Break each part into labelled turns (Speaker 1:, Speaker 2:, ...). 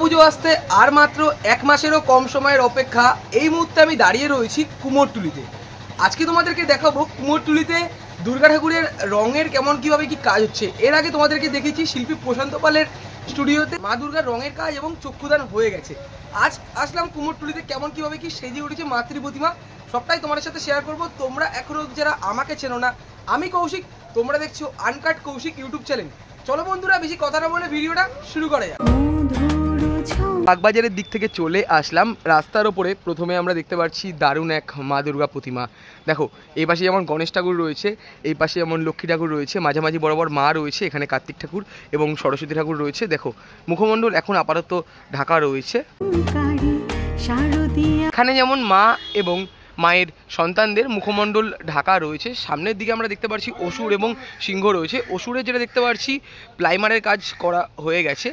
Speaker 1: দুর্গাপুজো আসতে আর মাত্র এক মাসেরও কম সময়ের অপেক্ষা। এই মুহূর্তে আমি দাঁড়িয়ে রয়েছি কুমোরটুলিতে। আজকে তোমাদেরকে দেখাবো কুমোরটুলিতে দুর্গা ঠাকুরের রঙের কেমন কিভাবে কি কাজ হচ্ছে। এর আগে তোমাদেরকে দেখেছি শিল্পী প্রশান্ত পালের স্টুডিওতে মা দুর্গার রঙের কাজ এবং চক্ষুদান হয়ে গেছে। আজ আসলাম কুমোরটুলিতে কেমন কিভাবে কি সেজে উঠেছে মাতৃ প্রতিমা, সবটাই তোমাদের সাথে শেয়ার করব। তোমরা এখনো যারা আমাকে চেনো না, আমি কৌশিক, তোমরা দেখছো আনকাট কৌশিক ইউটিউব চ্যানেল। চলো বন্ধুরা, বেশি কথা না বলে ভিডিওটা শুরু করা যাক। বাগবাজারের দিক থেকে চলে আসলাম রাস্তার ওপরে। প্রথমে আমরা দেখতে পাচ্ছি দারুণ এক মা দুর্গা প্রতিমা। দেখো, এই পাশে যেমন গণেশ ঠাকুর রয়েছে, এই পাশে যেমন লক্ষ্মী ঠাকুর রয়েছে, মাঝামাঝি বরাবর মা রয়েছে, এখানে কার্তিক ঠাকুর এবং সরস্বতী ঠাকুর রয়েছে। দেখো, মুখমণ্ডল এখন আপাতত ঢাকা রয়েছে। এখানে যেমন মা এবং মায়ের সন্তানদের মুখমণ্ডল ঢাকা রয়েছে। সামনের দিকে আমরা দেখতে পাচ্ছি অসুর এবং সিংহ রয়েছে। অসুরের যেটা দেখতে পাচ্ছি প্লাইমারের কাজ করা হয়ে গেছে।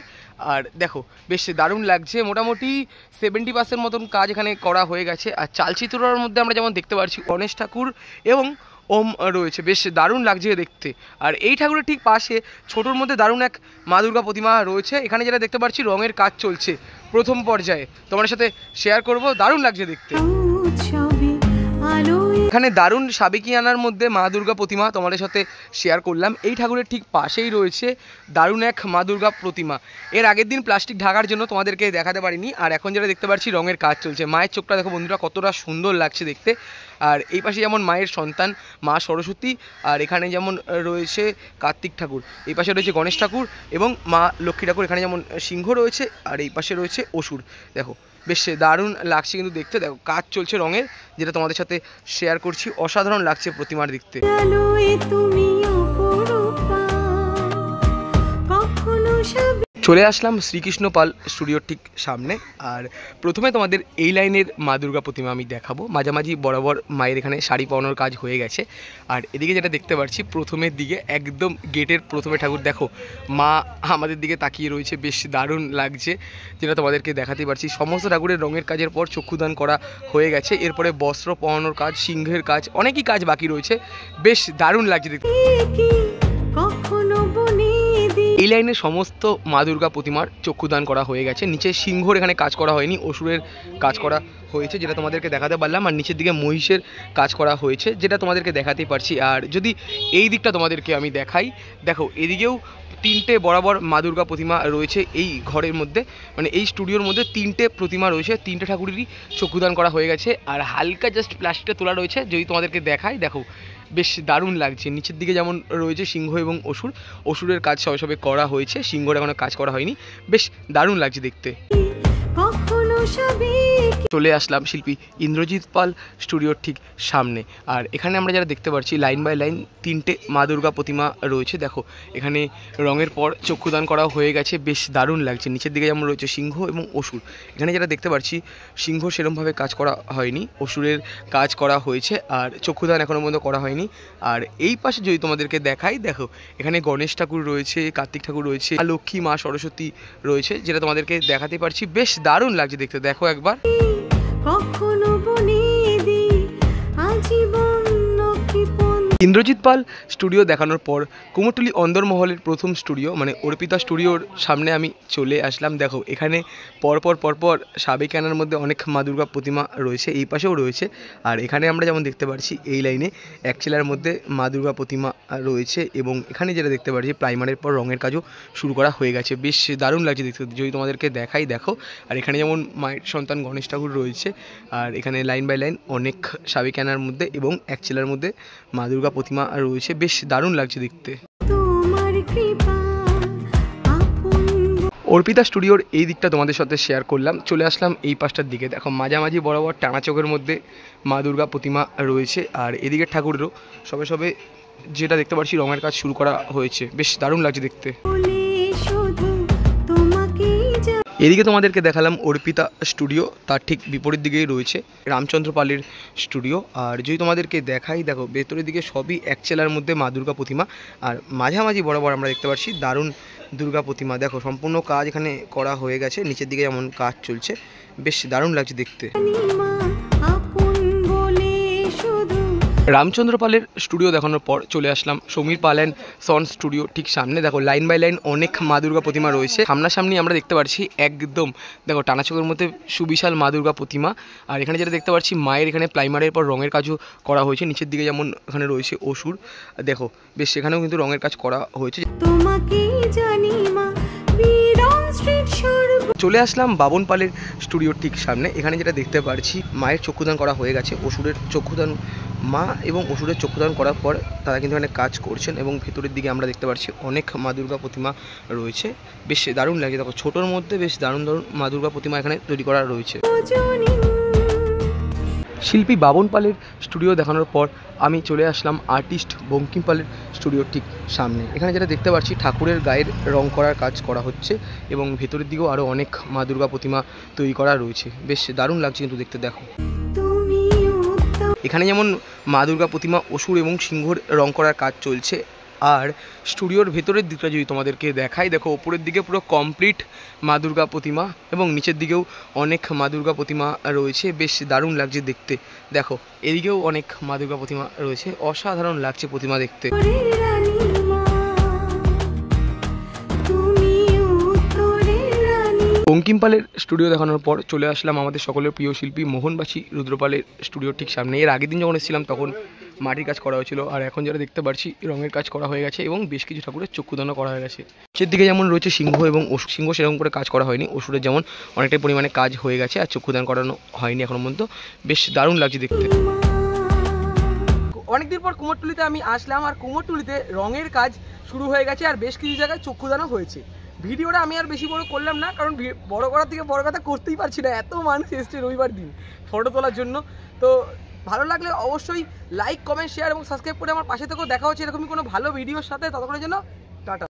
Speaker 1: আর দেখো, বেশ দারুণ লাগছে। মোটামুটি 70% মতন কাজ এখানে করা হয়ে গেছে। আর চালচিত্রের মধ্যে আমরা যেমন দেখতে পাচ্ছি গণেশ ঠাকুর এবং ওম রয়েছে, বেশ দারুণ লাগছে দেখতে। আর এই ঠাকুরের ঠিক পাশে ছোটোর মধ্যে দারুণ এক মা দুর্গা প্রতিমা রয়েছে। এখানে যেটা দেখতে পাচ্ছি রঙের কাজ চলছে প্রথম পর্যায়ে, তোমার সাথে শেয়ার করব। দারুণ লাগছে দেখতে। এখানে দারুণ সাবেকিয়ানার মধ্যে মা দুর্গা প্রতিমা তোমাদের সাথে শেয়ার করলাম। এই ঠাকুরের ঠিক পাশেই রয়েছে দারুণ এক মা দুর্গা প্রতিমা। এর আগের দিন প্লাস্টিক ঢাকার জন্য তোমাদেরকে দেখাতে পারিনি। আর এখন যেটা দেখতে পাচ্ছি রঙের কাজ চলছে। মায়ের চোখটা দেখো বন্ধুরা, কতটা সুন্দর লাগছে দেখতে। আর এই পাশে যেমন মায়ের সন্তান মা সরস্বতী, আর এখানে যেমন রয়েছে কার্তিক ঠাকুর, এই পাশে রয়েছে গণেশ ঠাকুর এবং মা লক্ষ্মী ঠাকুর। এখানে যেমন সিংহ রয়েছে আর এই পাশে রয়েছে অসুর। দেখো, বেশ দারুণ লাগছে কিন্তু দেখতে। দেখো, কাজ চলছে রঙের, যেটা তোমাদের সাথে শেয়ার করছি। অসাধারণ লাগছে প্রতিমার দেখতে। চলে আসলাম শ্রীকৃষ্ণ পাল স্টুডিওর ঠিক সামনে। আর প্রথমে তোমাদের এই লাইনের মা দুর্গা প্রতিমা আমি দেখাবো। মাঝামাঝি বরাবর মায়ের এখানে শাড়ি পরানোর কাজ হয়ে গেছে। আর এদিকে যেটা দেখতে পাচ্ছি প্রথমের দিকে একদম গেটের প্রথমে ঠাকুর, দেখো মা আমাদের দিকে তাকিয়ে রয়েছে, বেশ দারুণ লাগছে, যেটা তোমাদেরকে দেখাতে পারছি। সমস্ত ঠাকুরের রঙের কাজের পর চক্ষুদান করা হয়ে গেছে। এরপরে বস্ত্র পরানোর কাজ, সিংহের কাজ, অনেকই কাজ বাকি রয়েছে। বেশ দারুণ লাগছে দেখতে। এই লাইনে সমস্ত মা দুর্গা প্রতিমার চক্ষুদান করা হয়ে গেছে। নিচে সিংহর এখানে কাজ করা হয়নি, অসুরের কাজ করা হয়েছে, যেটা তোমাদেরকে দেখাতে পারলাম। আর নিচের দিকে মহিষের কাজ করা হয়েছে, যেটা তোমাদেরকে দেখাতেই পারছি। আর যদি এই দিকটা তোমাদেরকে আমি দেখাই, দেখো এদিকেও তিনটে বরাবর মা দুর্গা প্রতিমা রয়েছে এই ঘরের মধ্যে, মানে এই স্টুডিওর মধ্যে তিনটে প্রতিমা রয়েছে। তিনটে ঠাকুরেরই চক্ষুদান করা হয়ে গেছে। আর হালকা জাস্ট প্লাস্টিকটা তোলা রয়েছে, যদি তোমাদেরকে দেখাই, দেখো বেশ দারুণ লাগছে। নিচের দিকে যেমন রয়েছে সিংহ এবং অসুর, অসুরের কাজ সবে সবে করা হয়েছে, সিংহর এখনো কাজ করা হয়নি। বেশ দারুণ লাগছে দেখতে। চলে আসলাম শিল্পী ইন্দ্রজিৎ পাল স্টুডিওর ঠিক সামনে। আর এখানে আমরা যারা দেখতে পাচ্ছি লাইন বাই লাইন তিনটে মা দুর্গা প্রতিমা রয়েছে। দেখো, এখানে রঙের পর চক্ষুদান করা হয়ে গেছে, বেশ দারুণ লাগছে। নিচের দিকে যেমন রয়েছে সিংহ এবং অসুর। এখানে যারা দেখতে পাচ্ছি সিংহ সেরকমভাবে কাজ করা হয়নি, অসুরের কাজ করা হয়েছে, আর চক্ষুদান এখনও পর্যন্ত করা হয়নি। আর এই পাশে যদি তোমাদেরকে দেখাই, দেখো এখানে গণেশ ঠাকুর রয়েছে, কার্তিক ঠাকুর রয়েছে, লক্ষ্মী মা সরস্বতী রয়েছে, যেটা তোমাদেরকে দেখাতে পারছি। বেশ দারুণ লাগছে দেখতে। দেখো একবার। ইন্দ্রজিৎ পাল স্টুডিও দেখানোর পর কুমোরটুলি অন্দরমহলের প্রথম স্টুডিও মানে অর্পিতা স্টুডিওর সামনে আমি চলে আসলাম। দেখো, এখানে পরপর সাবেকিয়ানার মধ্যে অনেক মা দুর্গা প্রতিমা রয়েছে, এই পাশেও রয়েছে। আর এখানে আমরা যেমন দেখতে পাচ্ছি এই লাইনে এক চেলার মধ্যে মা দুর্গা প্রতিমা রয়েছে। এবং এখানে যেটা দেখতে পাচ্ছি প্রাইমারের পর রঙের কাজও শুরু করা হয়ে গেছে। বেশ দারুণ লাগছে দেখতে, যদি তোমাদেরকে দেখাই। দেখো, আর এখানে যেমন মায়ের সন্তান গণেশ ঠাকুর রয়েছে। আর এখানে লাইন বাই লাইন অনেক সাবেকিয়ানার মধ্যে এবং এক চেলার মধ্যে মা দুর্গা প্রতিমা রয়েছে। বেশ দারুণ লাগছে দেখতে। অর্পিতা স্টুডিওর এই দিকটা তোমাদের সাথে শেয়ার করলাম। চলে আসলাম এই পাশটার দিকে। দেখো, মাঝামাঝি বরাবর টানা চোখের মধ্যে মা দুর্গা প্রতিমা রয়েছে। আর এদিকের ঠাকুরেরও সবে যেটা দেখতে পাচ্ছি রঙের কাজ শুরু করা হয়েছে। বেশ দারুণ লাগছে দেখতে। এদিকে তোমাদেরকে দেখালাম অর্পিতা স্টুডিও, তার ঠিক বিপরীত দিকেই রয়েছে রামচন্দ্র পালের স্টুডিও। আর যদি তোমাদেরকে দেখাই, দেখো ভেতরের দিকে সবই এক চেলার মধ্যে মা দুর্গা প্রতিমা। আর মাঝামাঝি বরাবর আমরা দেখতে পাচ্ছি দারুণ দুর্গা প্রতিমা। দেখো, সম্পূর্ণ কাজ এখানে করা হয়ে গেছে, নিচের দিকে যেমন কাজ চলছে, বেশ দারুণ লাগছে দেখতে। রামচন্দ্র পালের স্টুডিও দেখানোর পর চলে আসলাম সমীর পাল অ্যান্ড সন স্টুডিও ঠিক সামনে। দেখো লাইন বাই লাইন অনেক মা দুর্গা প্রতিমা রয়েছে, সামনাসামনি আমরা দেখতে পাচ্ছি একদম দেখো টানাচকের মধ্যে সুবিশাল মা দুর্গা প্রতিমা। আর এখানে যেটা দেখতে পাচ্ছি মায়ের এখানে প্রাইমারের পর রঙের কাজও করা হয়েছে, নিচের দিকে যেমন এখানে রয়েছে অসুর, দেখো বেশ সেখানেও কিন্তু রঙের কাজ করা হয়েছে। চলে আসলাম বাবন পালের স্টুডিওর ঠিক সামনে। এখানে যেটা দেখতে পাচ্ছি মায়ের চক্ষুদান করা হয়ে গেছে, অসুরের চক্ষুদান মা এবং অসুরের চক্ষুদান করার পর তারা কিন্তু এখানে কাজ করছেন এবং ভেতরের দিকে আমরা দেখতে পাচ্ছি অনেক মা দুর্গা প্রতিমা রয়েছে, বেশ দারুণ লাগে। দেখো ছোটোর মধ্যে বেশ দারুণ দারুণ মা দুর্গা প্রতিমা এখানে তৈরি করা রয়েছে। শিল্পী বাবন পালের স্টুডিও দেখানোর পর আমি চলে আসলাম আর্টিস্ট বঙ্কিম পালের স্টুডিওর ঠিক সামনে। এখানে যেটা দেখতে পাচ্ছি ঠাকুরের গায়ের রং করার কাজ করা হচ্ছে এবং ভেতরের দিকেও আরও অনেক মা দুর্গা প্রতিমা তৈরি করা রয়েছে, বেশ দারুণ লাগছে কিন্তু দেখতে। দেখো এখানে যেমন মা দুর্গা প্রতিমা অসুর এবং সিংহর রং করার কাজ চলছে। আর স্টুডিওর ভেতরের দিকটা যদি তোমাদেরকে দেখাই, দেখো ওপরের দিকে পুরো কমপ্লিট মা দুর্গা প্রতিমা এবং নিচের দিকেও অনেক মা দুর্গা প্রতিমা রয়েছে, বেশ দারুণ লাগছে দেখতে। দেখো এদিকেও অনেক মা দুর্গা প্রতিমা রয়েছে, অসাধারণ লাগছে প্রতিমা দেখতে। বঙ্কিম পালের স্টুডিও দেখানোর পর চলে আসলাম আমাদের সকলের প্রিয় শিল্পী মোহনবাসী রুদ্রপালের স্টুডিওর ঠিক সামনে। এর আগের দিন যখন এসেছিলাম তখন মাটির কাজ করা হয়েছিল, আর এখন যেটা দেখতে পাচ্ছি রঙের কাজ করা হয়ে গেছে এবং বেশ কিছু ঠাকুরের চক্ষুদানও করা হয়ে গেছে। নিচের দিকে যেমন রয়েছে সিংহ এবং সিংহ সেরকম করে কাজ করা হয়নি, অসুরের যেমন অনেকটাই পরিমাণে কাজ হয়ে গেছে আর চক্ষুদান করানো হয়নি এখনো পর্যন্ত, বেশ দারুণ লাগছে দেখতে।
Speaker 2: অনেকদিন পর কুমোরটুলিতে আমি আসলাম, আর কুমোরটুলিতে রঙের কাজ শুরু হয়ে গেছে আর বেশ কিছু জায়গায় চক্ষুদানও হয়েছে। ভিডিওটা আমি আর বেশি বড় করলাম না, কারণ বড় করার থেকে বড় কথা করতেই পারছি না, এত মানুষ এসছে রবিবার দিন ফটো তোলার জন্য। তো ভালো লাগলে অবশ্যই লাইক কমেন্ট শেয়ার এবং সাবস্ক্রাইব করে আমার পাশে থেকেও। দেখা হচ্ছে এরকমই কোনো ভালো ভিডিওর সাথে, ততক্ষণের জন্য টাটা।